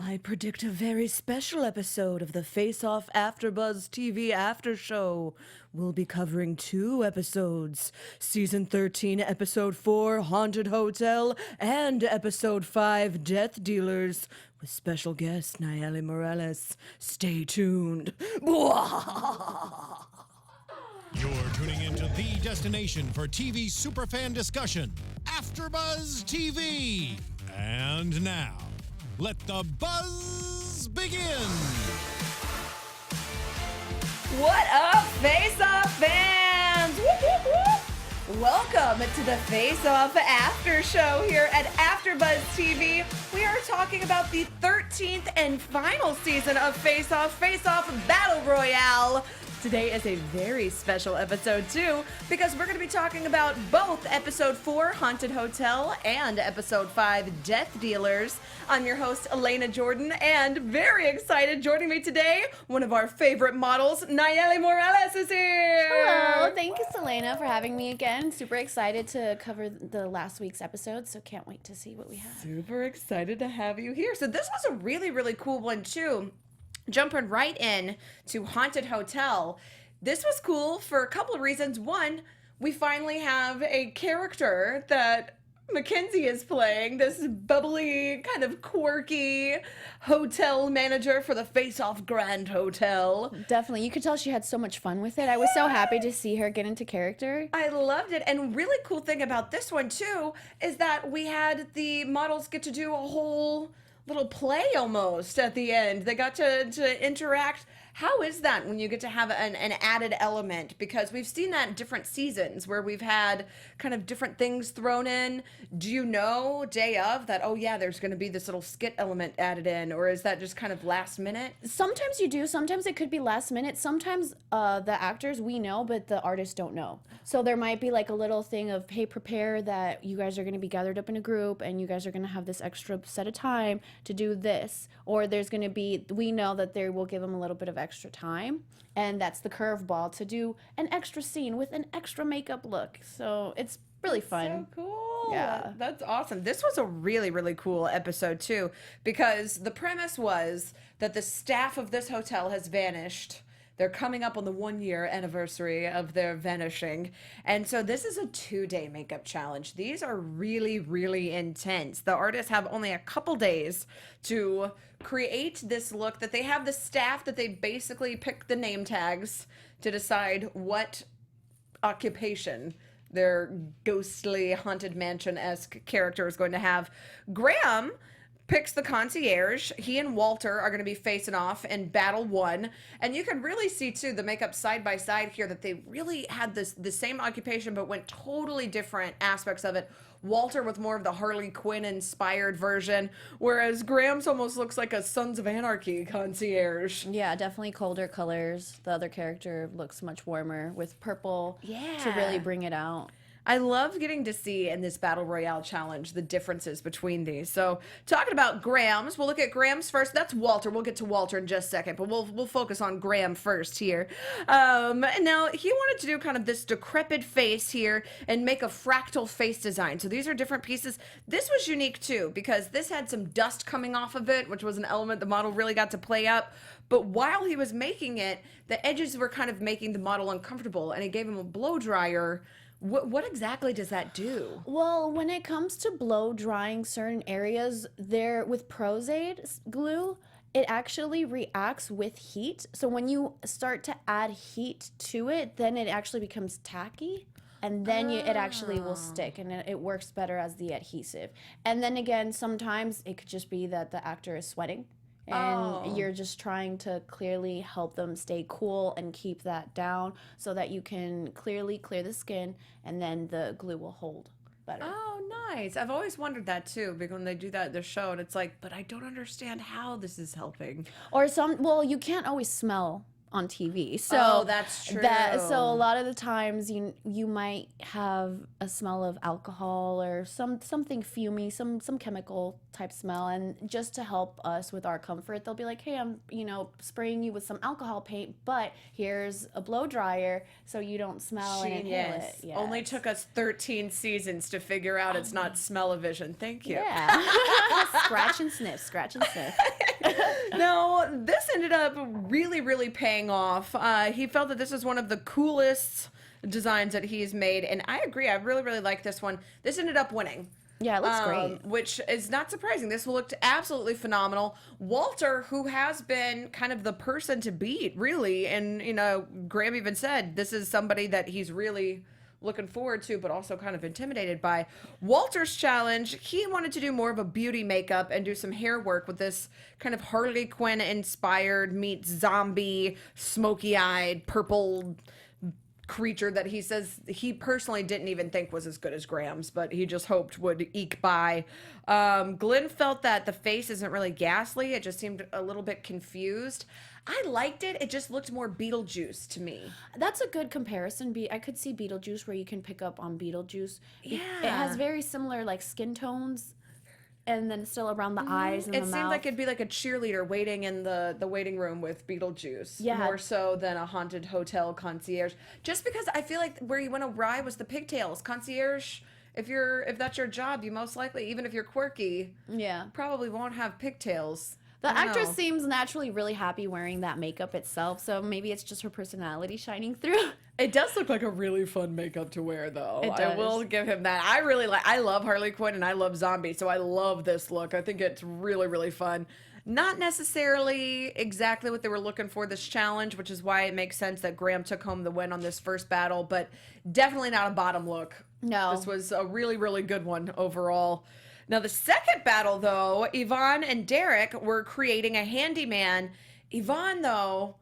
I predict a very special episode of the Face Off AfterBuzz TV After Show. We'll be covering 2 episodes, Season 13, Episode 4, Haunted Hotel, and Episode 5, Death Dealers, with special guest Nayeli Morales. Stay tuned. You're tuning into the destination for TV superfan discussion, AfterBuzz TV. And now, let the buzz begin. What up, Face Off fans? Whoop, whoop, whoop. Welcome to the Face Off After Show here at AfterBuzz TV. We are talking about the 13th and final season of Face Off Battle Royale. Today is a very special episode, too, because we're going to be talking about both Episode 4, Haunted Hotel, and Episode 5, Death Dealers. I'm your host, Alana Jordan, and very excited, joining me today, one of our favorite models, Nayeli Morales is here! Hello, thank you, Selena, for having me again. Super excited to cover the last week's episode, so can't wait to see what we have. Super excited to have you here. So this was a really, really cool one, too. Jumping right in to Haunted Hotel. This was cool for a couple of reasons. One, we finally have a character that McKenzie is playing, this bubbly, kind of quirky hotel manager for the Face Off Grand Hotel. Definitely. You could tell she had so much fun with it. I was so happy to see her get into character. I loved it. And really cool thing about this one, too, is that we had the models get to do a whole little play almost at the end. They got to interact. How is that when you get to have an added element? Because we've seen that in different seasons where we've had kind of different things thrown in. Do you know day of that, oh yeah, there's going to be this little skit element added in? Or is that just kind of last minute? Sometimes you do. Sometimes it could be last minute. Sometimes the actors we know, but the artists don't know. So there might be like a little thing of, hey, prepare that you guys are going to be gathered up in a group and you guys are going to have this extra set of time to do this. Or there's going to be, we know that they will give them a little bit of extra time, and that's the curveball to do an extra scene with an extra makeup look. So it's really fun. So cool. Yeah. That's awesome. This was a really, really cool episode too, because the premise was that the staff of this hotel has vanished. They're coming up on the 1-year anniversary of their vanishing. And so this is a 2-day makeup challenge. These are really, really intense. The artists have only a couple days to create this look, that they have the staff that they basically pick the name tags to decide what occupation their ghostly haunted mansion-esque character is going to have. Graham picks the concierge. He and Walter are going to be facing off in battle 1. And you can really see, too, the makeup side by side here, that they really had the same occupation but went totally different aspects of it. Walter with more of the Harley Quinn inspired version, whereas Graham's almost looks like a Sons of Anarchy concierge. Yeah, definitely colder colors. The other character looks much warmer with purple to really bring it out. I love getting to see in this Battle Royale challenge the differences between these. So talking about Graham's, we'll look at Graham's first. That's Walter. We'll get to Walter in just a second, but we'll focus on Graham first here. Now, he wanted to do kind of this decrepit face here and make a fractal face design. So these are different pieces. This was unique too, because this had some dust coming off of it, which was an element the model really got to play up. But while he was making it, the edges were kind of making the model uncomfortable, and he gave him a blow dryer. What exactly does that do? Well, when it comes to blow drying certain areas, there with Pros-Aid glue, it actually reacts with heat. So when you start to add heat to it, then it actually becomes tacky. And then it actually will stick, and it works better as the adhesive. And then again, sometimes it could just be that the actor is sweating. And you're just trying to clearly help them stay cool and keep that down so that you can clearly clear the skin, and then the glue will hold better. Oh, nice. I've always wondered that too, because when they do that at the show, and it's like, but I don't understand how this is helping. Or well, you can't always smell on TV. So that's true. So a lot of the times you might have a smell of alcohol or something fumey, some chemical type smell, and just to help us with our comfort, they'll be like, hey, I'm spraying you with some alcohol paint, but here's a blow dryer so you don't smell and inhale it. Yes. Only took us 13 seasons to figure out it's not smell-o-vision. Thank you. Yeah. Scratch and sniff. No, this ended up really, really paying off. He felt that this was one of the coolest designs that he's made, and I agree. I really, really like this one. This ended up winning. Yeah, it looks great. Which is not surprising. This looked absolutely phenomenal. Walter, who has been kind of the person to beat, really, and, you know, Graham even said this is somebody that he's really looking forward to, but also kind of intimidated by. Walter's challenge, he wanted to do more of a beauty makeup and do some hair work with this kind of Harley Quinn inspired meets zombie, smoky-eyed, purple creature that he says he personally didn't even think was as good as Graham's, but he just hoped would eke by. Glenn felt that the face isn't really ghastly. It just seemed a little bit confused. I liked it. It just looked more Beetlejuice to me. That's a good comparison. I could see Beetlejuice where you can pick up on Beetlejuice. Yeah. It has very similar like skin tones. And then still around the eyes and the mouth. It seemed like it'd be like a cheerleader waiting in the waiting room with Beetlejuice. Yeah. More so than a haunted hotel concierge. Just because I feel like where you went awry was the pigtails. Concierge, if that's your job, you most likely, even if you're quirky, Yeah. probably won't have pigtails. The I don't actress know. seems naturally really happy wearing that makeup itself, so maybe it's just her personality shining through. It does look like a really fun makeup to wear, though. It I does. will give him that. I love Harley Quinn and I love zombies, so I love this look. I think it's really, really fun. Not necessarily exactly what they were looking for this challenge, which is why it makes sense that Graham took home the win on this first battle, but definitely not a bottom look. No. This was a really, really good one overall. Now, the second battle, though, Yvonne and Derek were creating a handyman. Yvonne, though,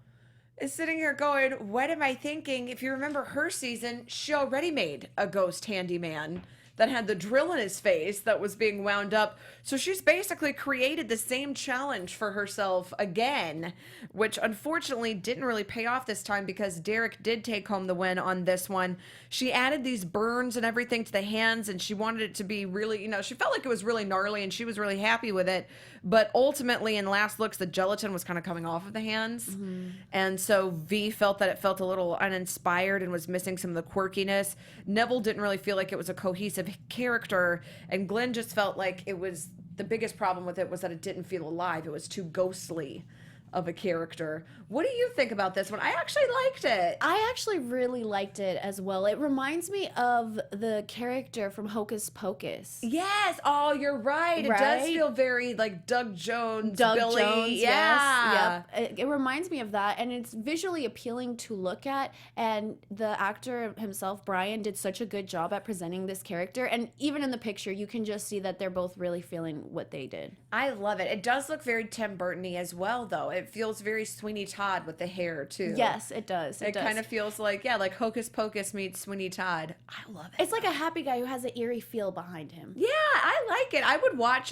is sitting here going, what am I thinking? If you remember her season, she already made a ghost handyman that had the drill in his face that was being wound up. So she's basically created the same challenge for herself again, which unfortunately didn't really pay off this time because Derek did take home the win on this one. She added these burns and everything to the hands, and she wanted it to be really, she felt like it was really gnarly, and she was really happy with it. But ultimately, in last looks, the gelatin was kind of coming off of the hands. Mm-hmm. And so V felt that it felt a little uninspired and was missing some of the quirkiness. Neville didn't really feel like it was a cohesive character, and Glenn just felt like it was, the biggest problem with it was that it didn't feel alive. It was too ghostly of a character. What do you think about this one? I actually liked it. I actually really liked it as well. It reminds me of the character from Hocus Pocus. Yes. Oh, you're right. It does feel very like Doug Jones, Billy. Yeah. Yes. It reminds me of that, and it's visually appealing to look at, and the actor himself, Brian, did such a good job at presenting this character, and even in the picture, you can just see that they're both really feeling what they did. I love it. It does look very Tim Burton-y as well, though. It feels very Sweeney Todd with the hair, too. Yes, it does. It kind of feels like, like Hocus Pocus meets Sweeney Todd. I love it. It's like a happy guy who has an eerie feel behind him. Yeah, I like it. I would watch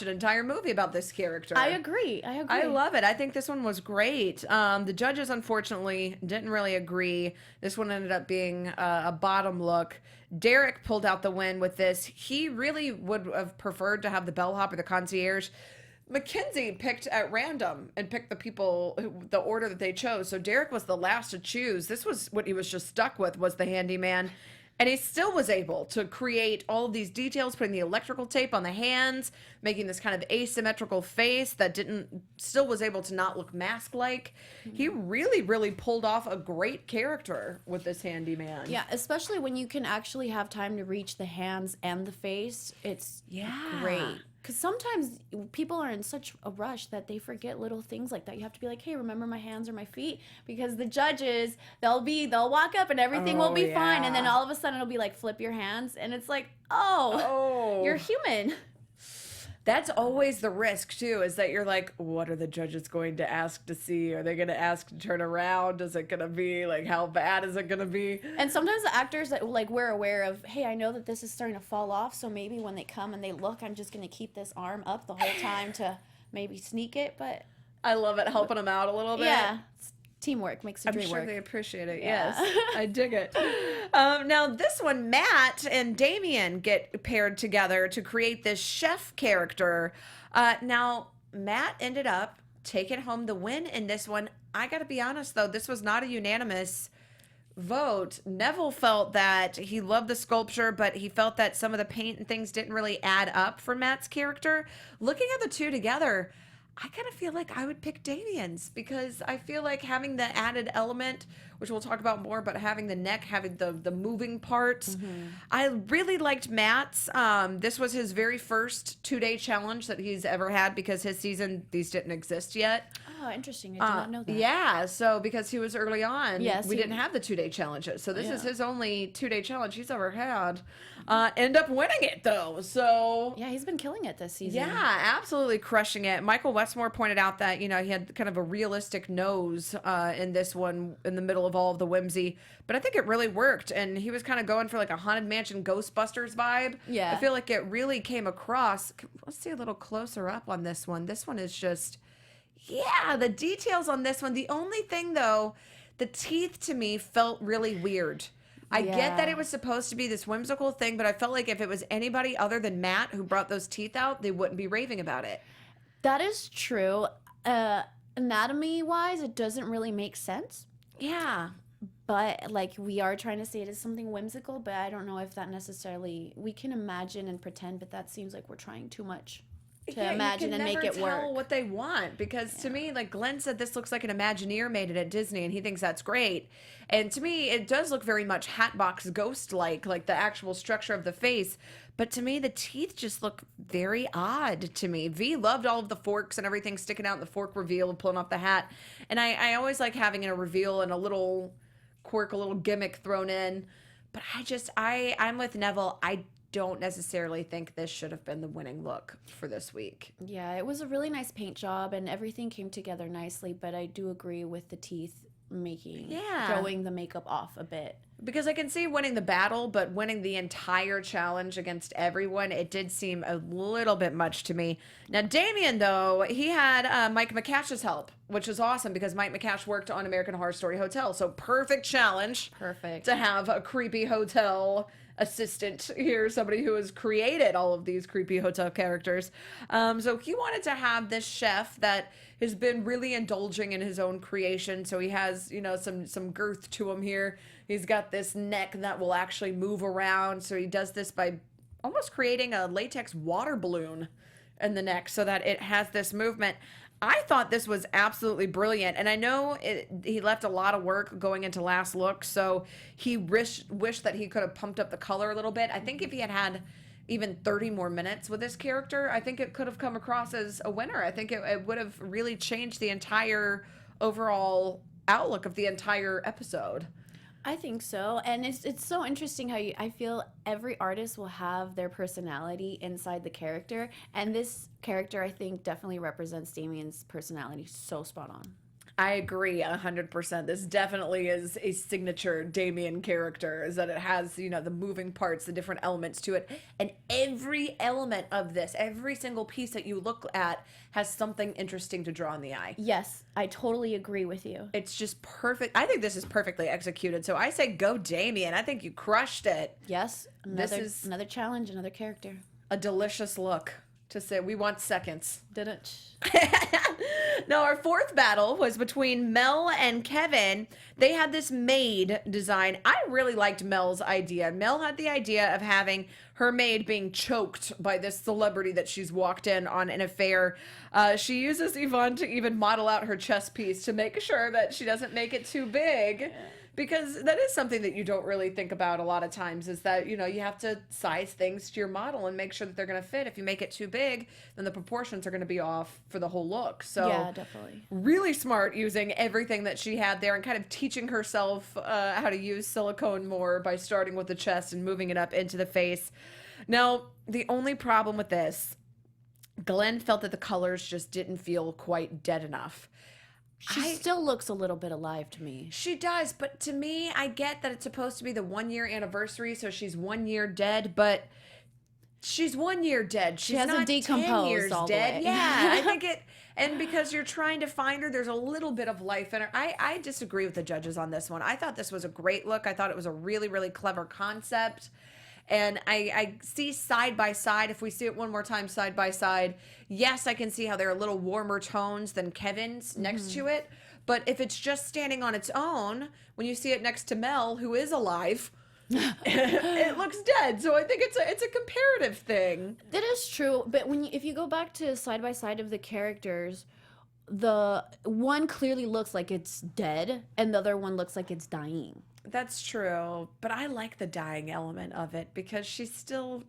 an entire movie about this character. I agree. I love it. I think this one was great. The judges, unfortunately, didn't really agree. This one ended up being a bottom look. Derek pulled out the win with this. He really would have preferred to have the bellhop or the concierge. McKenzie picked at random and picked the people, the order that they chose. So Derek was the last to choose. This was what he was just stuck with, was the handyman. And he still was able to create all of these details, putting the electrical tape on the hands, making this kind of asymmetrical face that still was able to not look mask-like. Mm-hmm. He really, really pulled off a great character with this handyman. Yeah, especially when you can actually have time to reach the hands and the face. It's great. Because sometimes people are in such a rush that they forget little things like that. You have to be like, hey, remember my hands or my feet? Because the judges, they'll walk up and everything will be fine. And then all of a sudden it'll be like, flip your hands. And it's like, oh. You're human. That's always the risk, too, is that you're like, what are the judges going to ask to see? Are they going to ask to turn around? Is it going to be, like, how bad is it going to be? And sometimes the actors, like, we're aware of, hey, I know that this is starting to fall off, so maybe when they come and they look, I'm just going to keep this arm up the whole time to maybe sneak it, but... I love it, helping them out a little bit. Yeah. Teamwork makes the dream work. I'm sure they appreciate it. Yeah. Yes, I dig it. Now, this one, Matt and Damien get paired together to create this chef character. Now, Matt ended up taking home the win in this one. I got to be honest, though, this was not a unanimous vote. Neville felt that he loved the sculpture, but he felt that some of the paint and things didn't really add up for Matt's character. Looking at the two together, I kind of feel like I would pick Damien's because I feel like having the added element, which we'll talk about more, but having the neck, having the moving parts. I really liked Matt's. This was his very first 2-day challenge that he's ever had because his season, these didn't exist yet. Oh, interesting. I did not know that. Yeah, so because he was early on, Yes, we he- didn't have the 2-day challenges. So this is Yeah. his only 2-day challenge he's ever had. End up winning it though. So Yeah, he's been killing it this season. yeah, absolutely crushing it. Michael Westmore pointed out that, he had kind of a realistic nose in this one in the middle of all of the whimsy, but I think it really worked. And he was kind of going for like a Haunted Mansion Ghostbusters vibe. Yeah. I feel like it really came across. Let's see a little closer up on this one. This one is just, yeah, the details on this one. The only thing though, the teeth to me felt really weird. I get that Yeah. it was supposed to be this whimsical thing, but I felt like if it was anybody other than Matt who brought those teeth out, they wouldn't be raving about it. That is true. Anatomy-wise, it doesn't really make sense. Yeah. But like we are trying to say it is something whimsical, but I don't know if that necessarily we can imagine and pretend, but that seems like we're trying too much to imagine and make it work. What they want, because to me, like Glenn said, this looks like an Imagineer made it at Disney, and he thinks that's great. And to me, it does look very much Hatbox Ghost like the actual structure of the face. But to me, the teeth just look very odd to me. V loved all of the forks and everything sticking out in the fork reveal and pulling off the hat. And I always like having a reveal and a little quirk, a little gimmick thrown in. But I'm with Neville. I don't necessarily think this should have been the winning look for this week. Yeah, it was a really nice paint job and everything came together nicely, but I do agree with the teeth throwing the makeup off a bit. Because I can see winning the battle, but winning the entire challenge against everyone, it did seem a little bit much to me. Now, Damien, though, he had Mike McCash's help, which is awesome because Mike McCash worked on American Horror Story Hotel. So perfect challenge. Perfect. To have a creepy hotel assistant here, somebody who has created all of these creepy hotel characters. So he wanted to have this chef that has been really indulging in his own creation. So he has, some girth to him here. He's got this neck that will actually move around. So he does this by almost creating a latex water balloon in the neck so that it has this movement. I thought this was absolutely brilliant. And I know he left a lot of work going into last look. So he wished that he could have pumped up the color a little bit. I think if he had had even 30 more minutes with this character, I think it could have come across as a winner. I think it would have really changed the entire overall outlook of the entire episode. I think so. And it's so interesting how I feel every artist will have their personality inside the character. And this character, I think, definitely represents Damien's personality so spot on. I agree 100%. This definitely is a signature Damien character, is that it has, the moving parts, the different elements to it. And every element of this, every single piece that you look at has something interesting to draw in the eye. Yes, I totally agree with you. It's just perfect. I think this is perfectly executed. So I say go Damien. I think you crushed it. Yes, This is another challenge, another character. a delicious look to say we want seconds. Didn't. Now, our fourth battle was between Mel and Kevin. They had this maid design. I really liked Mel's idea. Mel had the idea of having her maid being choked by this celebrity that she's walked in on an affair. She uses Yvonne to even model out her chest piece to make sure that she doesn't make it too big. Because that is something that you don't really think about a lot of times, is that, you have to size things to your model and make sure that they're going to fit. If you make it too big, then the proportions are going to be off for the whole look. So Yeah, definitely. really smart using everything that she had there and kind of teaching herself how to use silicone more by starting with the chest and moving it up into the face. Now, the only problem with this, Glenn felt that the colors just didn't feel quite dead enough. She still looks a little bit alive to me. She does, but to me, I get that it's supposed to be the 1 year anniversary, so she's 1 year dead, but she's 1 year dead. She's hasn't not 10 decomposed years all the dead. way. Yeah, I think it, and because you're trying to find her, there's a little bit of life in her. I disagree with the judges on this one. I thought this was a great look. I thought it was a really, really clever concept. And I see side by side, if we see it one more time side by side, yes, I can see how there are a little warmer tones than Kevin's next to it. But if it's just standing on its own, when you see it next to Mel, who is alive, it looks dead. So I think it's a comparative thing. That is true, but if you go back to side by side of the characters, the one clearly looks like it's dead, and the other one looks like it's dying. That's true, but I like the dying element of it because she's still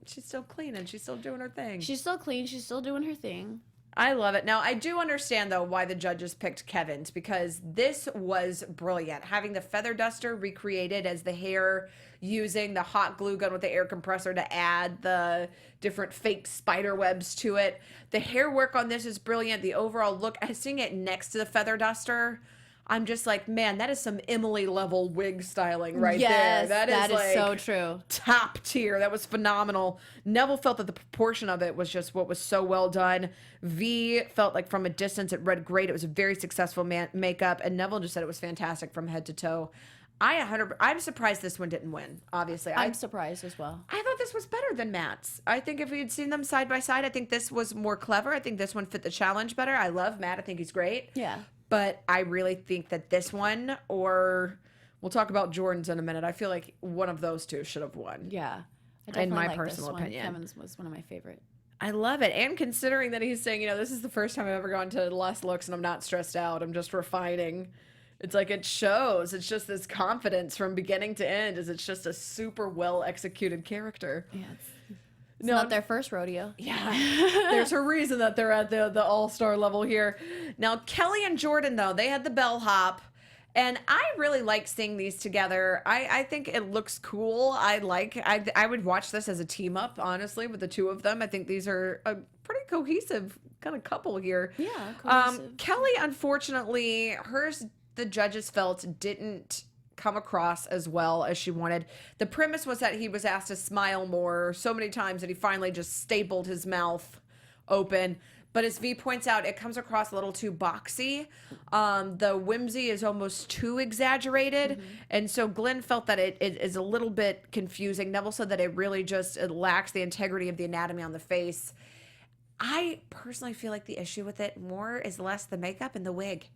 clean and she's still doing her thing. She's still clean. She's still doing her thing. I love it. Now, I do understand, though, why the judges picked Kevin's, because this was brilliant. Having the feather duster recreated as the hair, using the hot glue gun with the air compressor to add the different fake spider webs to it. The hair work on this is brilliant. The overall look, seeing it next to the feather duster, I'm just like, man, that is some Emily level wig styling right there. That is like so true. Top tier. That was phenomenal. Neville felt that the proportion of it was just what was so well done. V felt like from a distance it read great. It was a very successful makeup, and Neville just said it was fantastic from head to toe. I'm surprised this one didn't win. Obviously, I'm surprised as well. I thought this was better than Matt's. I think if we had seen them side by side, I think this was more clever. I think this one fit the challenge better. I love Matt. I think he's great. Yeah. But I really think that this one, or we'll talk about Jordan's in a minute, I feel like one of those two should have won. Yeah. In my personal opinion. Kevin's was one of my favorite. I love it. And considering that he's saying, this is the first time I've ever gone to less looks and I'm not stressed out. I'm just refining. It's like it shows. It's just this confidence from beginning to end. It's just a super well executed character. Yeah. It's not their first rodeo. Yeah. There's a reason that they're at the all-star level here. Now, Kelly and Jordan, though, they had the bellhop. And I really like seeing these together. I think it looks cool. I would watch this as a team up, honestly, with the two of them. I think these are a pretty cohesive kind of couple here. Yeah, cohesive. Kelly, unfortunately, the judges felt didn't come across as well as she wanted. The premise was that he was asked to smile more so many times that he finally just stapled his mouth open. But as V points out, it comes across a little too boxy. The whimsy is almost too exaggerated. Mm-hmm. And so Glenn felt that it is a little bit confusing. Neville said that it lacks the integrity of the anatomy on the face. I personally feel like the issue with it more is less the makeup and the wig.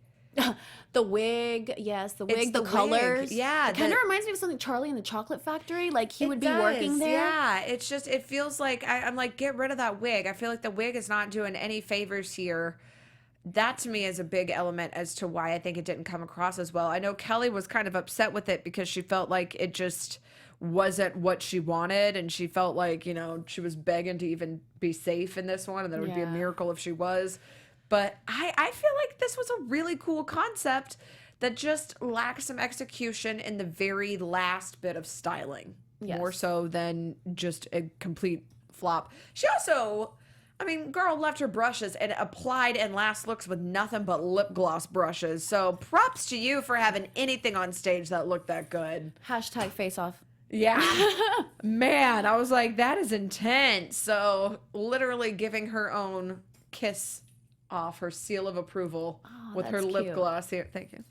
The wig, yes, the wig, the colors. Yeah. It kind of reminds me of something Charlie in the Chocolate Factory. Like he would be working there. Yeah, it's just, it feels like, I'm like, get rid of that wig. I feel like the wig is not doing any favors here. That to me is a big element as to why I think it didn't come across as well. I know Kelly was kind of upset with it because she felt like it just wasn't what she wanted, and she felt like, she was begging to even be safe in this one, and that it would be a miracle if she was. But I feel like this was a really cool concept that just lacks some execution in the very last bit of styling. Yes. More so than just a complete flop. She also, girl left her brushes and applied in last looks with nothing but lip gloss brushes. So props to you for having anything on stage that looked that good. Hashtag face off. Yeah. Man, I was like, that is intense. So literally giving her own kiss off, her seal of approval with her lip gloss here. Thank you.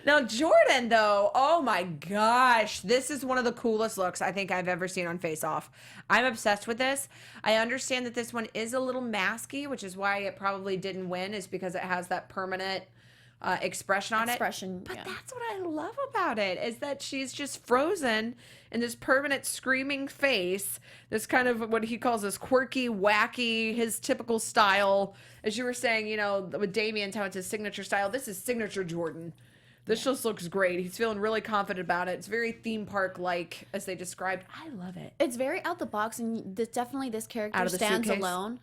Now, Jordan, though, oh my gosh, this is one of the coolest looks I think I've ever seen on Face Off. I'm obsessed with this. I understand that this one is a little masky, which is why it probably didn't win, is because it has that permanent expression on it. But that's what I love about it, is that she's just frozen in this permanent screaming face, this kind of what he calls this quirky, wacky, his typical style. As you were saying, with Damien's how it's his signature style. This is signature Jordan. This just looks great. He's feeling really confident about it. It's very theme park-like, as they described. I love it. It's very out the box, and this character stands alone.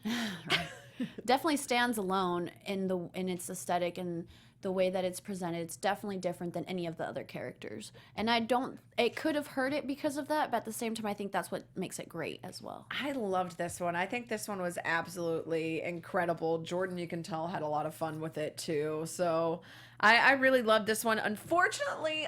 Definitely stands alone in its aesthetic and the way that it's presented. It's definitely different than any of the other characters. And it could have hurt it because of that, but at the same time, I think that's what makes it great as well. I loved this one. I think this one was absolutely incredible. Jordan, you can tell, had a lot of fun with it too. So I really loved this one. Unfortunately,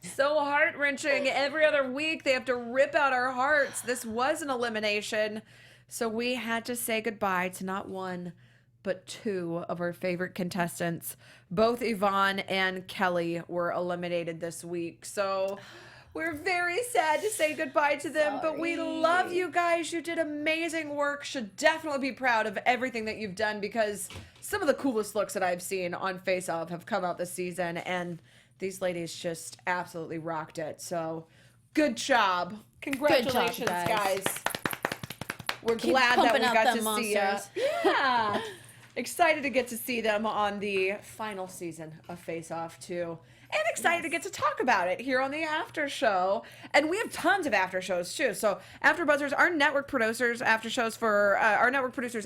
so heart-wrenching. Every other week, they have to rip out our hearts. This was an elimination. So we had to say goodbye to not one, but two of our favorite contestants. Both Yvonne and Kelly were eliminated this week. So we're very sad to say goodbye to them, but we love you guys. You did amazing work. Should definitely be proud of everything that you've done, because some of the coolest looks that I've seen on Face Off have come out this season, and These ladies just absolutely rocked it. So good job. Congratulations, guys. We're glad that we got to see you. Yeah. Excited to get to see them on the final season of Face Off, too. And excited to get to talk about it here on the after show. And we have tons of after shows, too. So AfterBuzzers, our network producers, after shows for our network producers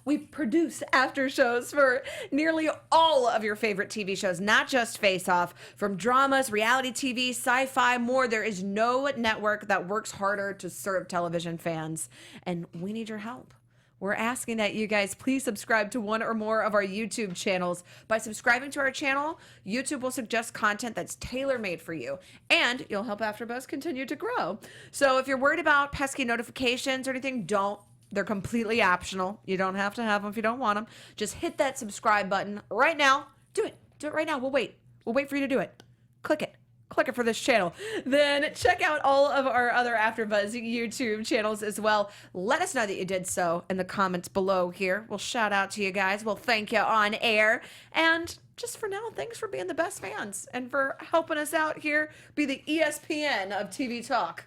we produce after shows for nearly all of your favorite TV shows, not just Face Off. From dramas, reality TV, sci-fi, more. There is no network that works harder to serve television fans. And we need your help. We're asking that you guys please subscribe to one or more of our YouTube channels. By subscribing to our channel, YouTube will suggest content that's tailor-made for you, and you'll help AfterBuzz continue to grow. So if you're worried about pesky notifications or anything, don't. They're completely optional. You don't have to have them if you don't want them. Just hit that subscribe button right now. Do it. Do it right now. We'll wait. We'll wait for you to do it. Click it. Click it for this channel. Then check out all of our other AfterBuzz YouTube channels as well. Let us know that you did so in the comments below here. We'll shout out to you guys. We'll thank you on air. And just for now, thanks for being the best fans and for helping us out here. Be the ESPN of TV talk.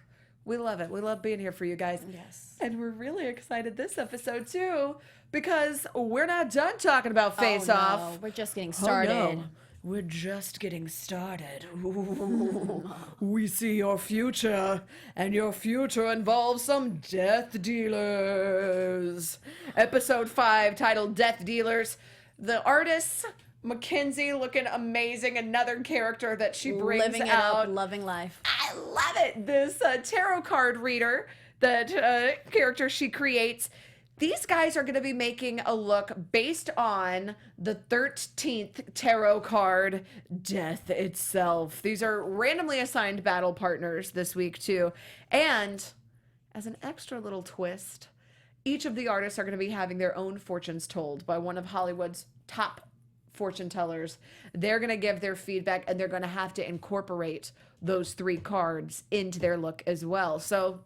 We love it. We love being here for you guys. Yes. And we're really excited this episode, too, because we're not done talking about Face Off. No, we're just getting started. Oh, no. We're just getting started. Ooh. We see your future, and your future involves some death dealers. Episode 5, titled Death Dealers. The artists, McKenzie, looking amazing. Another character that she brings Living it out. up, loving life. I love it. This tarot card reader, that character she creates. These guys are going to be making a look based on the 13th tarot card, Death itself. These are randomly assigned battle partners this week, too. And as an extra little twist, each of the artists are going to be having their own fortunes told by one of Hollywood's top fortune tellers. They're going to give their feedback, and they're going to have to incorporate those 3 cards into their look as well. So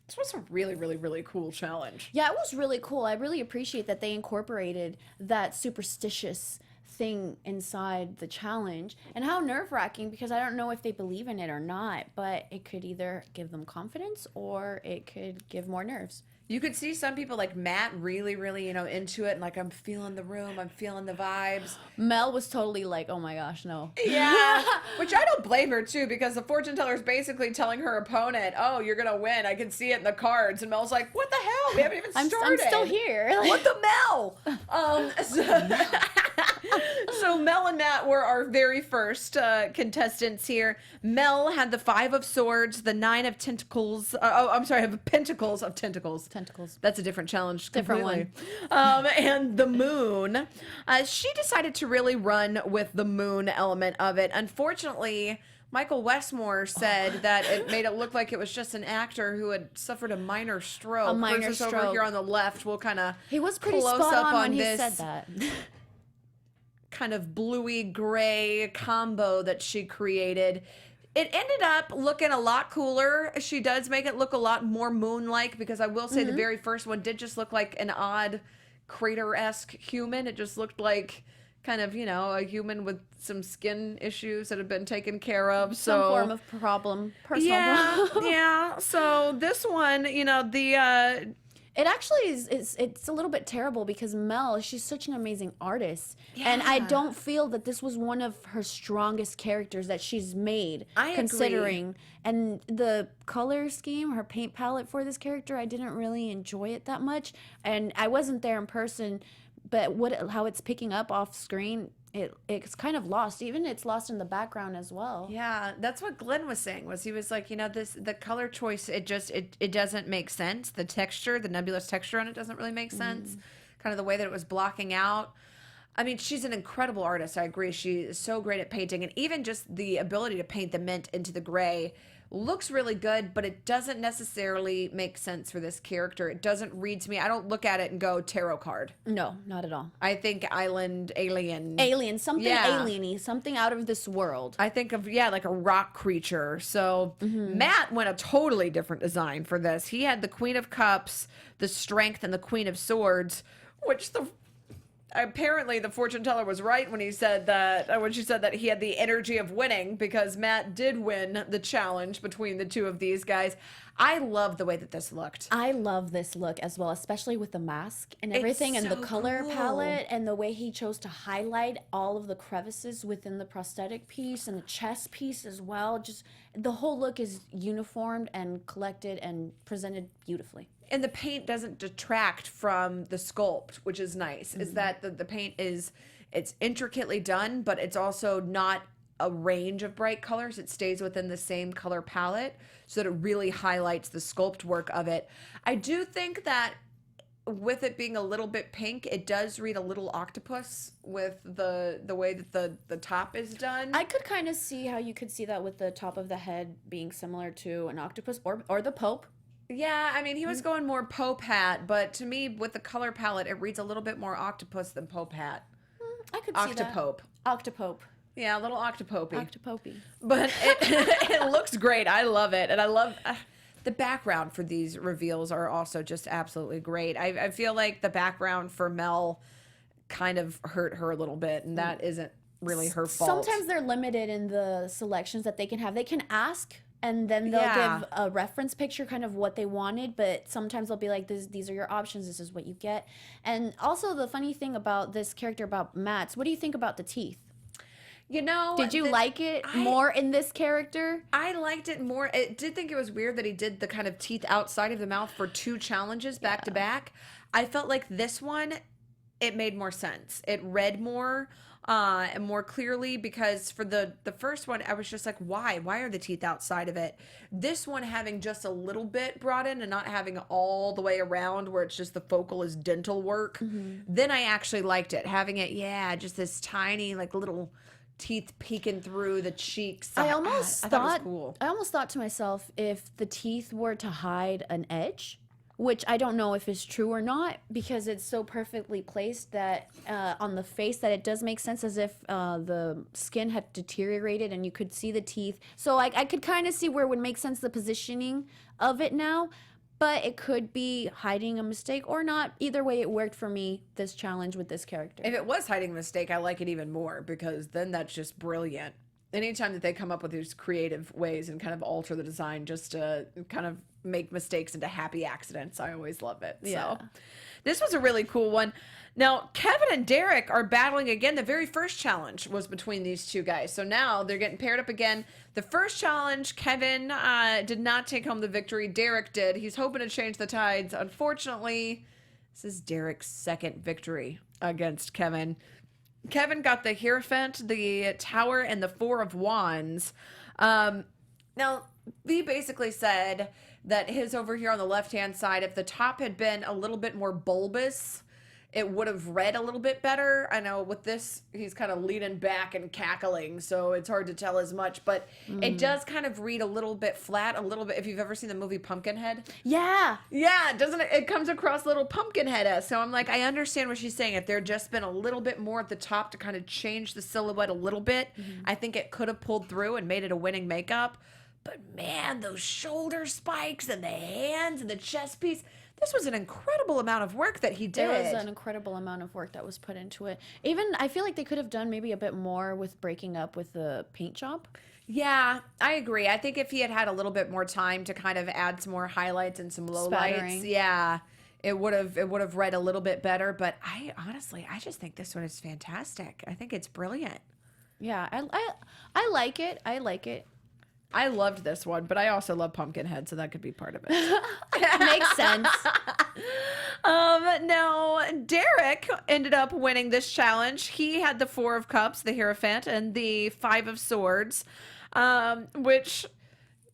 this was a really, really, really cool challenge. Yeah, it was really cool. I really appreciate that they incorporated that superstitious thing inside the challenge, and how nerve-wracking, because I don't know if they believe in it or not, but it could either give them confidence or it could give more nerves. You could see some people like Matt really, really, into it. And like, I'm feeling the room. I'm feeling the vibes. Mel was totally like, oh my gosh, no. Yeah. Which I don't blame her, too, because the fortune teller is basically telling her opponent, oh, you're going to win. I can see it in the cards. And Mel's like, what the hell? We haven't even started. I'm still here. What the Mel? So Mel and Matt were our very first contestants here. Mel had the 5 of swords, the 9 of tentacles. Of pentacles of tentacles. Tentacles. That's a different challenge. Different completely. And the moon. She decided to really run with the moon element of it. Unfortunately, Michael Westmore said that it made it look like it was just an actor who had suffered a minor stroke. A minor Versus stroke. Over here on the left, we'll kind of He was pretty close spot up on when he this said that. kind of bluey gray combo that she created. It ended up looking a lot cooler. She does make it look a lot more moon-like, because I will say the very first one did just look like an odd crater-esque human. It just looked like kind of, a human with some skin issues that have been taken care of. Some form of problem. Personal problem. Yeah. So this one, It actually it's a little bit terrible, because Mel, she's such an amazing artist. Yeah. And I don't feel that this was one of her strongest characters that she's made. I considering agree. And the color scheme, her paint palette for this character, I didn't really enjoy it that much. And I wasn't there in person, but how it's picking up off screen, it's kind of lost. Even it's lost in the background as well. Yeah, that's what Glenn was saying. He was like, the color choice, it doesn't make sense. The texture, the nebulous texture on it doesn't really make sense. Kind of the way that it was blocking out. I mean, she's an incredible artist. I agree. She is so great at painting, and even just the ability to paint the mint into the gray looks really good, but it doesn't necessarily make sense for this character. It doesn't read to me. I don't look at it and go tarot card. No, not at all. I think alien, something alien-y, something out of this world. I think of, like a rock creature. So Matt went a totally different design for this. He had the Queen of Cups, the Strength, and the Queen of Swords, which apparently the fortune teller was right when he said that when she said that he had the energy of winning, because Matt did win the challenge between the two of these guys. I love the way that this looked. I love this look as well, especially with the mask and everything, and the so color cool. palette, and the way he chose to highlight all of the crevices within the prosthetic piece and the chest piece as well. Just the whole look is uniformed and collected and presented beautifully. And the paint doesn't detract from the sculpt, which is nice. Is that the paint it's intricately done, but it's also not a range of bright colors. It stays within the same color palette so that it really highlights the sculpt work of it. I do think that with it being a little bit pink, it does read a little octopus with the way that the top is done. I could kind of see how you could see that with the top of the head being similar to an octopus or the Pope. Yeah, I mean, he was going more Pope hat, but to me, with the color palette, it reads a little bit more octopus than Pope hat. I could see that. Octopope. Octopope. Yeah, a little octopopey. Octopopey. But it looks great. I love it. And I love the background for these reveals are also just absolutely great. I feel like the background for Mel kind of hurt her a little bit, and that isn't really her fault. Sometimes they're limited in the selections that they can have. They can ask, and then they'll give a reference picture, kind of what they wanted, but sometimes they'll be like, these are your options, this is what you get. And also the funny thing about this character, about Matt's, what do you think about the teeth? You know, did you like it more in this character? I liked it more. I did think it was weird that he did the kind of teeth outside of the mouth for 2 challenges back to back. I felt like this one, it made more sense. It read more and more clearly, because for the first one, I was just like, why are the teeth outside of it? This one having just a little bit brought in and not having all the way around where it's just the focal is dental work, then I actually liked it. Having it, just this tiny like little teeth peeking through the cheeks. I almost thought it was cool. I almost thought to myself, if the teeth were to hide an edge, which I don't know if is true or not, because it's so perfectly placed that on the face that it does make sense, as if the skin had deteriorated and you could see the teeth. So I could kind of see where it would make sense, the positioning of it now. But it could be hiding a mistake or not. Either way, it worked for me, this challenge with this character. If it was hiding a mistake, I like it even more, because then that's just brilliant. Anytime that they come up with these creative ways and kind of alter the design just to kind of make mistakes into happy accidents, I always love it. Yeah. So this was a really cool one. Now, Kevin and Derek are battling again. The very first challenge was between these two guys. So now they're getting paired up again. The first challenge, Kevin did not take home the victory. Derek did. He's hoping to change the tides. Unfortunately, this is Derek's second victory against Kevin. Kevin got the Hierophant, the Tower, and the 4 of Wands. Now, Ve basically said that his over here on the left-hand side, if the top had been a little bit more bulbous, it would have read a little bit better. I know with this, he's kind of leaning back and cackling, so it's hard to tell as much, but it does kind of read a little bit flat, a little bit, if you've ever seen the movie Pumpkinhead. Yeah. Yeah, doesn't it? It comes across a little Pumpkinhead-esque. So I'm like, I understand what she's saying. If there had just been a little bit more at the top to kind of change the silhouette a little bit, I think it could have pulled through and made it a winning makeup. But man, those shoulder spikes and the hands and the chest piece, this was an incredible amount of work that he did. There was an incredible amount of work that was put into it. Even, I feel like they could have done maybe a bit more with breaking up with the paint job. Yeah, I agree. I think if he had had a little bit more time to kind of add some more highlights and some lowlights, it would have read a little bit better. But I just think this one is fantastic. I think it's brilliant. Yeah, I like it. I like it. I loved this one, but I also love Pumpkinhead, so that could be part of it. Makes sense. Now, Derek ended up winning this challenge. He had the 4 of Cups, the Hierophant, and the 5 of Swords, which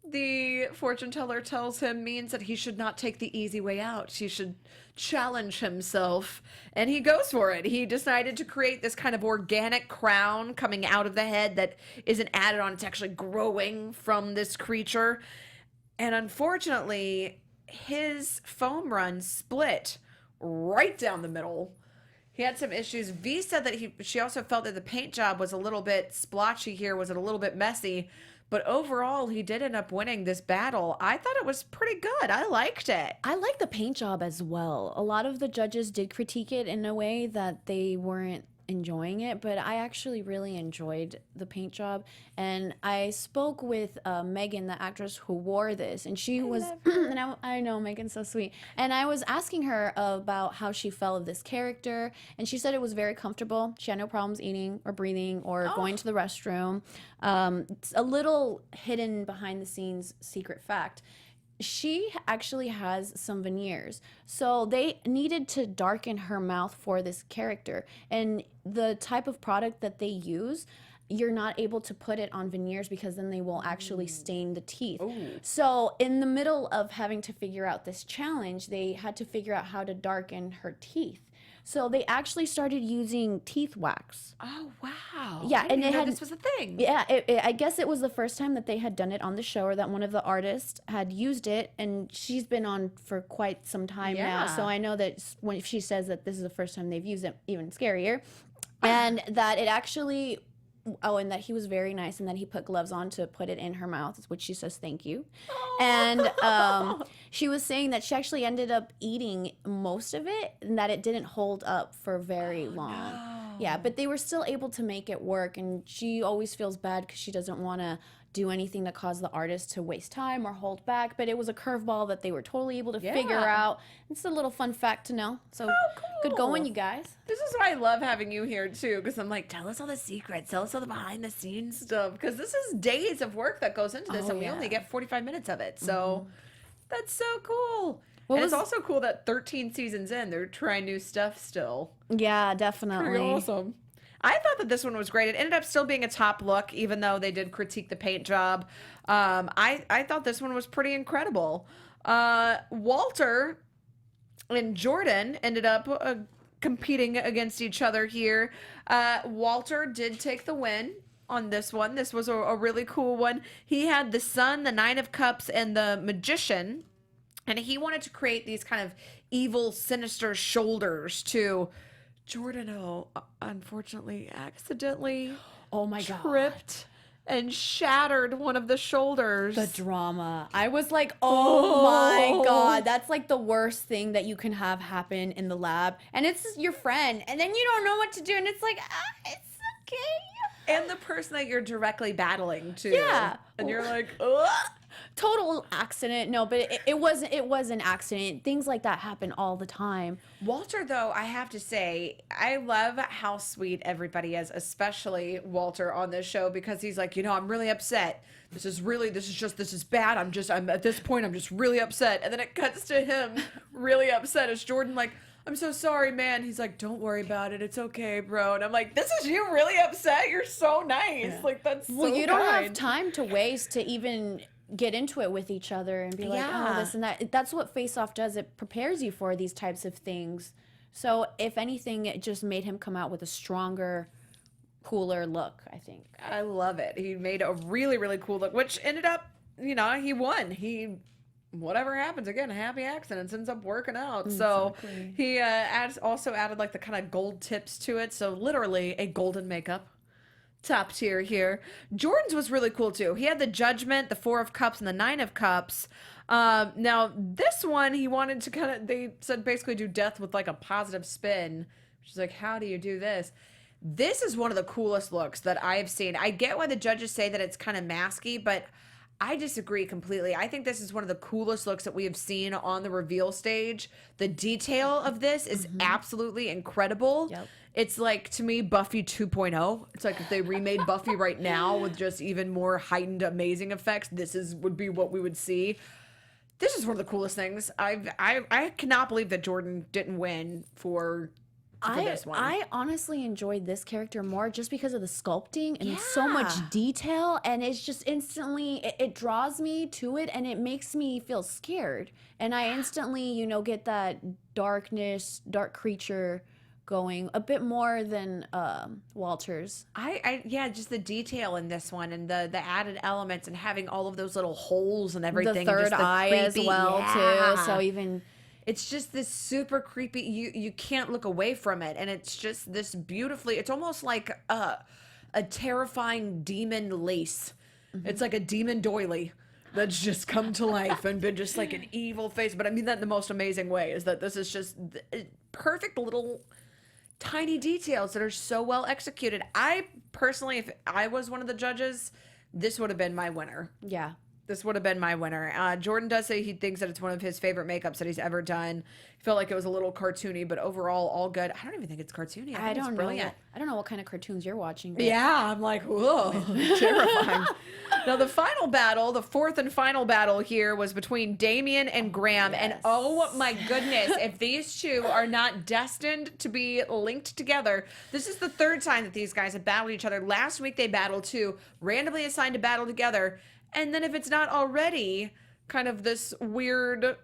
the fortune teller tells him means that he should not take the easy way out. He should challenge himself, and he goes for it. He decided to create this kind of organic crown coming out of the head that isn't added on. It's actually growing from this creature. And unfortunately, his foam run split right down the middle. He had some issues. Ve said that she also felt that the paint job was a little bit splotchy here, was it a little bit messy. But overall, he did end up winning this battle. I thought it was pretty good. I liked it. I like the paint job as well. A lot of the judges did critique it in a way that they weren't enjoying it, but I actually really enjoyed the paint job. And I spoke with Megan, the actress who wore this, and she was, and I know Megan's so sweet. And I was asking her about how she felt of this character, and she said it was very comfortable. She had no problems eating or breathing or going to the restroom. It's a little hidden behind the scenes secret fact. She actually has some veneers. So they needed to darken her mouth for this character. And the type of product that they use, you're not able to put it on veneers because then they will actually stain the teeth. Ooh. So in the middle of having to figure out this challenge, they had to figure out how to darken her teeth. So they actually started using teeth wax. Oh, wow. Yeah, and this was a thing. Yeah, I guess it was the first time that they had done it on the show, or that one of the artists had used it, and she's been on for quite some time now. So I know that when she says that this is the first time they've used it, even scarier. And that it actually... Oh, and that he was very nice, and that he put gloves on to put it in her mouth, which she says thank you. Oh. And she was saying that she actually ended up eating most of it, and that it didn't hold up for very long. No. Yeah, but they were still able to make it work, and she always feels bad because she doesn't want to do anything that caused the artist to waste time or hold back, but it was a curveball that they were totally able to figure out. It's a little fun fact to know. So cool. Good going, you guys. This is why I love having you here too, because I'm like, tell us all the secrets, tell us all the behind the scenes stuff, because this is days of work that goes into this, and we only get 45 minutes of it. So that's so cool. And it's also cool that 13 seasons in, they're trying new stuff still. Yeah, definitely. Pretty awesome. I thought that this one was great. It ended up still being a top look, even though they did critique the paint job. I thought this one was pretty incredible. Walter and Jordan ended up competing against each other here. Walter did take the win on this one. This was a really cool one. He had the Sun, the Nine of Cups, and the Magician. And he wanted to create these kind of evil, sinister shoulders to... Jordan, unfortunately, accidentally tripped and shattered one of the shoulders. The drama. I was like, oh my God, that's like the worst thing that you can have happen in the lab. And it's your friend, and then you don't know what to do, and it's like, it's okay. And the person that you're directly battling too. Yeah. And you're like, ugh. Total accident. No, but it was an accident. Things like that happen all the time. Walter, though, I have to say, I love how sweet everybody is, especially Walter on this show, because he's like, I'm really upset. This is bad. I'm at this point, I'm just really upset. And then it cuts to him really upset as Jordan, like, I'm so sorry, man. He's like, don't worry about it. It's okay, bro. And I'm like, this is you really upset? You're so nice. Yeah. Like, that's so you don't have time to waste to even get into it with each other and be like, oh, this and that. That's what Face Off does. It prepares you for these types of things. So if anything, it just made him come out with a stronger, cooler look, I think. I love it. He made a really, really cool look, which ended up, he won. Whatever happens, again, happy accidents, ends up working out. Exactly. So he also added like the kind of gold tips to it. So literally a golden makeup. Top tier here. Jordan's was really cool too. He had the Judgment, the Four of Cups, and the Nine of Cups. Now this one, he wanted to they said basically do death with like a positive spin, which is like, how do you do this? This is one of the coolest looks that I've seen. I get why the judges say that it's kind of masky, but I disagree completely. I think this is one of the coolest looks that we have seen on the reveal stage. The detail of this is absolutely incredible. Yep. It's like, to me, Buffy 2.0. It's like if they remade Buffy right now with just even more heightened, amazing effects, would be what we would see. This is one of the coolest things. I cannot believe that Jordan didn't win for this one. I honestly enjoyed this character more just because of the sculpting and so much detail, and it's just instantly, it draws me to it, and it makes me feel scared. And I instantly, get that dark creature going a bit more than Walter's. Just the detail in this one and the added elements and having all of those little holes and everything. The third eye as well too. So even it's just this super creepy. You can't look away from it, and it's just this beautifully. It's almost like a terrifying demon lace. It's like a demon doily that's just come to life and been just like an evil face. But I mean that in the most amazing way, is that this is just perfect little tiny details that are so well executed. I personally, if I was one of the judges, this would have been my winner. Yeah. This would have been my winner. Jordan does say he thinks that it's one of his favorite makeups that he's ever done. He felt like it was a little cartoony, but overall, all good. I don't even think it's cartoony. I think it's brilliant. I don't know what kind of cartoons you're watching. But... Yeah, I'm like, whoa, terrifying. Now, the final battle, the fourth and final battle here, was between Damien and Graham. Yes. And oh my goodness, if these two are not destined to be linked together, this is the third time that these guys have battled each other. Last week they battled two, randomly assigned to battle together. And then if it's not already kind of this weird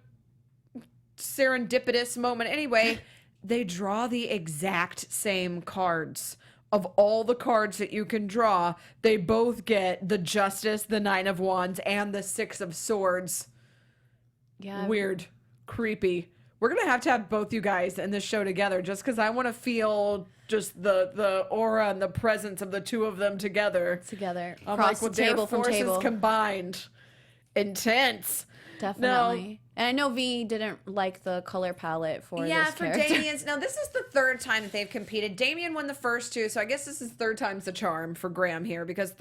serendipitous moment anyway, they draw the exact same cards. Of all the cards that you can draw, they both get the Justice, the Nine of Wands, and the Six of Swords. Yeah. Weird. Creepy. We're going to have both you guys in this show together just because I want to feel just the aura and the presence of the two of them together. Across the table from forces table. Combined. Intense. Definitely. And I know V didn't like the color palette for this character. Damien's. Now, this is the third time that they've competed. Damien won the first two, so I guess this is third time's the charm for Graham here, because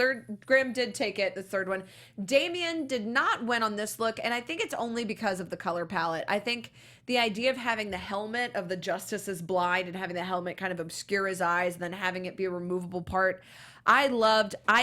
Graham did take it, the third one. Damien did not win on this look, and I think it's only because of the color palette. I think the idea of having the helmet of the Justice is blind and having the helmet kind of obscure his eyes and then having it be a removable part, I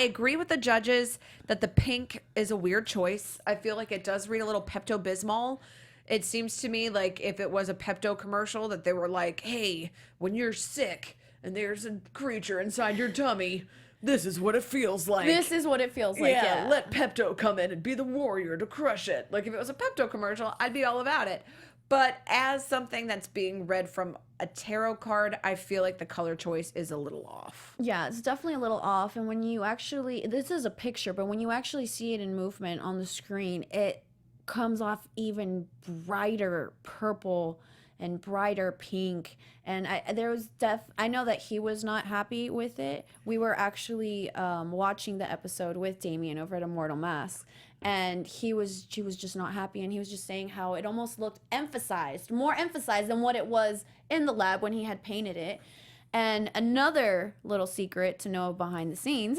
agree with the judges that the pink is a weird choice. I feel like it does read a little Pepto-Bismol. It seems to me like if it was a Pepto commercial that they were like, hey, when you're sick and there's a creature inside your tummy, this is what it feels like. This is what it feels like, yeah. Let Pepto come in and be the warrior to crush it. Like if it was a Pepto commercial, I'd be all about it. But as something that's being read from a tarot card, I feel like the color choice is a little off. Yeah, it's definitely a little off. And when you actually, this is a picture, but when you actually see it in movement on the screen, it comes off even brighter purple and brighter pink. And I know that he was not happy with it. We were actually watching the episode with Damien over at Immortal Mask. And she was just not happy, and he was just saying how it almost looked more emphasized than what it was in the lab when he had painted it. And another little secret to know behind the scenes,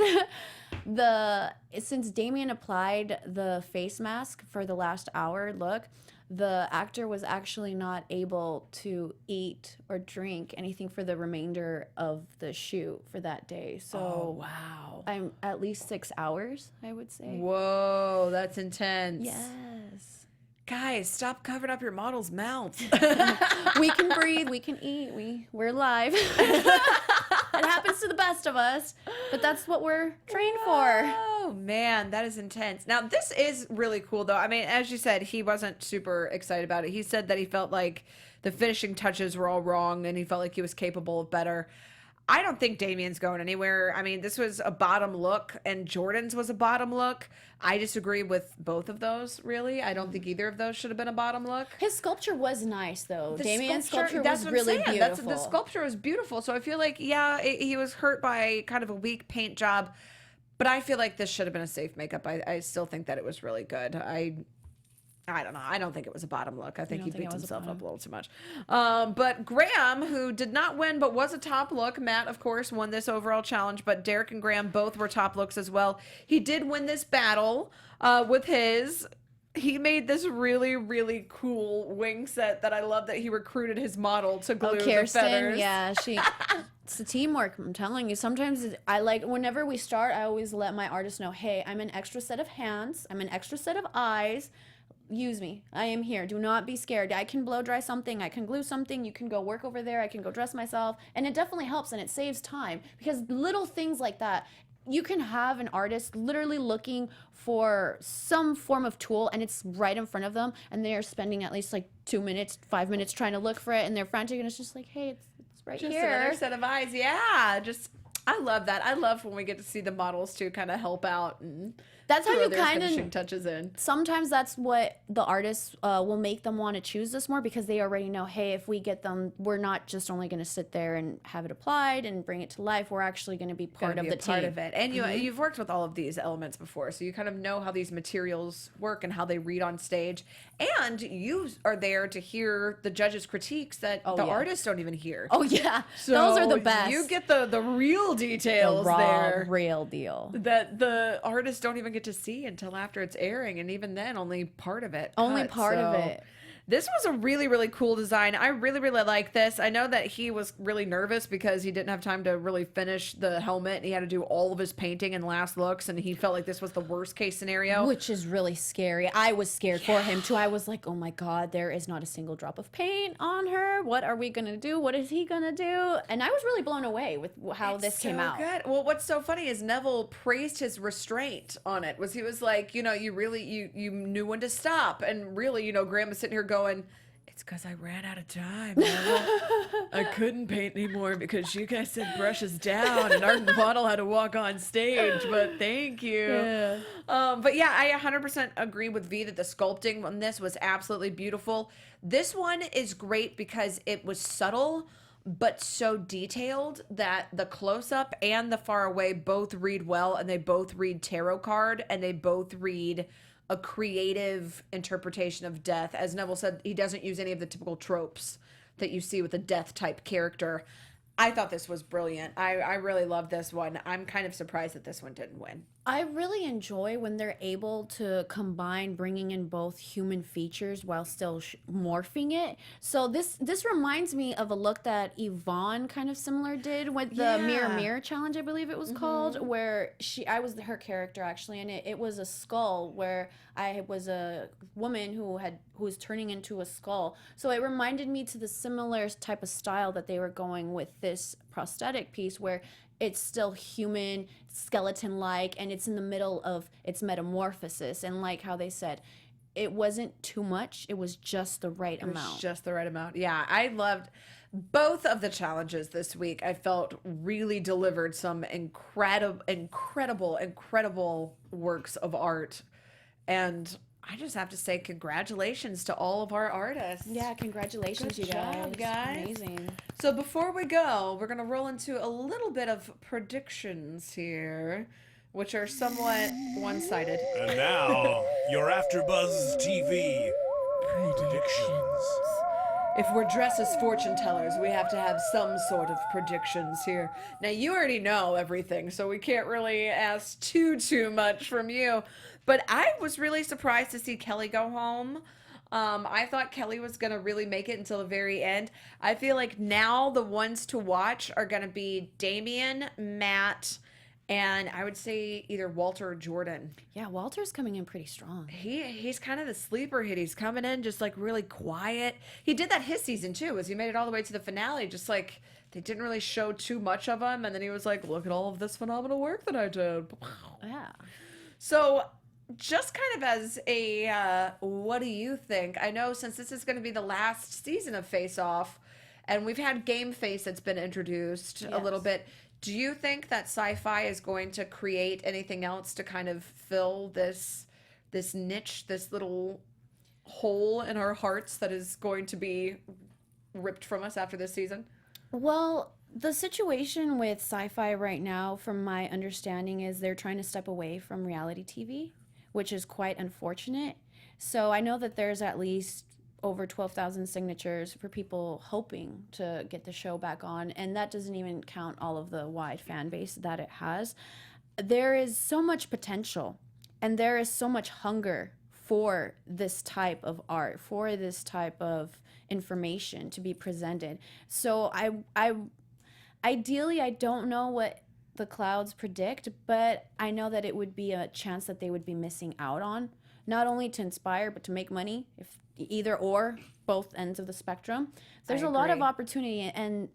since Damien applied the face mask for the last hour look, the actor was actually not able to eat or drink anything for the remainder of the shoot for that day. So wow. I'm at least 6 hours, I would say. Whoa, that's intense. Yes. Guys, stop covering up your models' mouths. We can breathe, we can eat, we're alive. It happens to the best of us, but that's what we're trained for. Oh man, that is intense. Now this is really cool though. I mean, as you said, he wasn't super excited about it. He said that he felt like the finishing touches were all wrong and he felt like he was capable of better. I don't think Damien's going anywhere. I mean, this was a bottom look and Jordan's was a bottom look. I disagree with both of those, really. I don't think either of those should have been a bottom look. His sculpture was nice, though. Damien's sculpture that's was what really I'm saying. beautiful. The sculpture was beautiful. So I feel like, he was hurt by kind of a weak paint job. But I feel like this should have been a safe makeup. I still think that it was really good. I don't know. I don't think it was a bottom look. I think he beat himself up a little too much. But Graham, who did not win but was a top look, Matt, of course, won this overall challenge, but Derek and Graham both were top looks as well. He did win this battle with his... He made this really, really cool wing set that I love that he recruited his model to glue the feathers. Yeah, it's the teamwork, I'm telling you. Sometimes whenever we start, I always let my artist know, hey, I'm an extra set of hands, I'm an extra set of eyes. Use me. I am here. Do not be scared. I can blow dry something. I can glue something. You can go work over there. I can go dress myself. And it definitely helps and it saves time because little things like that, you can have an artist literally looking for some form of tool and it's right in front of them and they're spending at least like 2 minutes, 5 minutes trying to look for it and they're frantic and it's just like, hey, it's right just here. Just another set of eyes. Yeah. I love that. I love when we get to see the models too kind of help out and That's how throw you their kind finishing of touches in. sometimes that's what the artists will make them want to choose this more, because they already know, hey, if we get them, we're not just only going to sit there and have it applied and bring it to life. We're actually going to be part of the part team. of it. And you've worked with all of these elements before, so you kind of know how these materials work and how they read on stage. And you are there to hear the judges' critiques that the artists don't even hear. Oh yeah, So those are the best. You get the real details there. Real deal. That the artists don't even get to see until after it's airing, and even then, only part of it. Only cut. part of So it. This was a really, really cool design. I really, really like this. I know that he was really nervous because he didn't have time to really finish the helmet. He had to do all of his painting and last looks, and he felt like this was the worst case scenario. Which is really scary. I was scared for him too. I was like, oh my God, there is not a single drop of paint on her. What are we going to do? What is he going to do? And I was really blown away with how this came out. Good. Well, what's so funny is Neville praised his restraint on it. He was like, you knew when to stop. And really, Graham was sitting here going, it's because I ran out of time. I couldn't paint anymore because you guys said brushes down and Art and Bottle had to walk on stage, but thank you. Yeah. But yeah, I 100% agree with V that the sculpting on this was absolutely beautiful. This one is great because it was subtle, but so detailed that the close-up and the far away both read well, and they both read tarot card, and they both read a creative interpretation of death. As Neville said, he doesn't use any of the typical tropes that you see with a death type character. I thought this was brilliant. I really love this one. I'm kind of surprised that this one didn't win. I really enjoy when they're able to combine bringing in both human features while still morphing it. So this reminds me of a look that Yvonne kind of similar did with the Mirror challenge, I believe it was called, where I was her character actually, and it was a skull where I was a woman who was turning into a skull. So it reminded me to the similar type of style that they were going with this prosthetic piece, where it's still human, skeleton-like, and it's in the middle of its metamorphosis. And like how they said, it wasn't too much. It was just the right amount. Just the right amount. Yeah, I loved both of the challenges this week. I felt really delivered some incredible works of art. And I just have to say congratulations to all of our artists. Yeah, congratulations, Good you guys. job, guys. Amazing. So before we go, we're going to roll into a little bit of predictions here, which are somewhat one-sided. And now, your AfterBuzz TV predictions. If we're dressed as fortune tellers, we have to have some sort of predictions here. Now, you already know everything, so we can't really ask too much from you. But I was really surprised to see Kelly go home. I thought Kelly was going to really make it until the very end. I feel like now the ones to watch are going to be Damien, Matt, and I would say either Walter or Jordan. Yeah, Walter's coming in pretty strong. He's kind of the sleeper hit. He's coming in just like really quiet. He did that his season too, as he made it all the way to the finale. Just like they didn't really show too much of him, and then he was like, "Look at all of this phenomenal work that I did." Yeah. So, just kind of as a what do you think? I know since this is going to be the last season of Face Off, and we've had Game Face that's been introduced a little bit. Do you think that Sci-Fi is going to create anything else to kind of fill this niche, this little hole in our hearts that is going to be ripped from us after this season? Well, the situation with Sci-Fi right now, from my understanding, is they're trying to step away from reality TV, which is quite unfortunate. So I know that there's at least over 12,000 signatures for people hoping to get the show back on, and that doesn't even count all of the wide fan base that it has. There is so much potential, and there is so much hunger for this type of art, for this type of information to be presented. So I ideally, I don't know what the clouds predict, but I know that it would be a chance that they would be missing out on, not only to inspire, but to make money, if either or, both ends of the spectrum. There's a lot of opportunity, and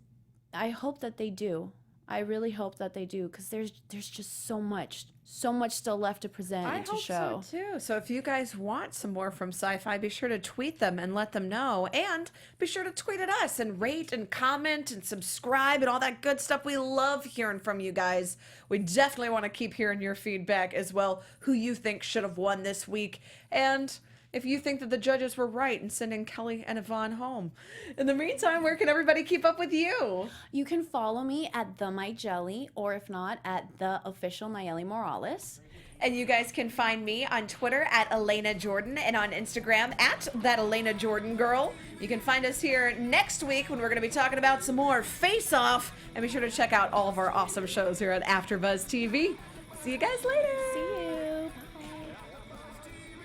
I hope that they do. I really hope that they do, because there's just so much still left to present I and to hope show. so too. So if you guys want some more from Sci-Fi, be sure to tweet them and let them know. And be sure to tweet at us and rate and comment and subscribe and all that good stuff. We love hearing from you guys. We definitely want to keep hearing your feedback as well. Who you think should have won this week. And if you think that the judges were right in sending Kelly and Yvonne home. In the meantime, where can everybody keep up with you? You can follow me at the My Jelly, or if not, at the official Nayeli Morales. And you guys can find me on Twitter at Alana Jordan and on Instagram at that Alana Jordan girl. You can find us here next week when we're going to be talking about some more Face Off. And be sure to check out all of our awesome shows here at AfterBuzz TV. See you guys later. See you.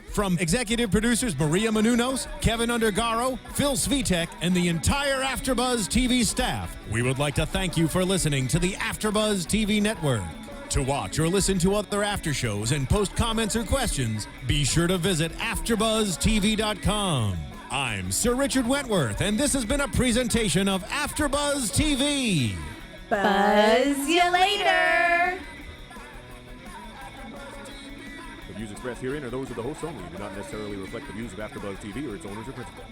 From executive producers Maria Menounos, Kevin Undergaro, Phil Svitek, and the entire AfterBuzz TV staff, we would like to thank you for listening to the AfterBuzz TV network. To watch or listen to other after shows and post comments or questions, be sure to visit AfterBuzzTV.com. I'm Sir Richard Wentworth, and this has been a presentation of AfterBuzz TV. Buzz you later. The views expressed herein are those of the hosts only and do not necessarily reflect the views of AfterBuzz TV or its owners or principals.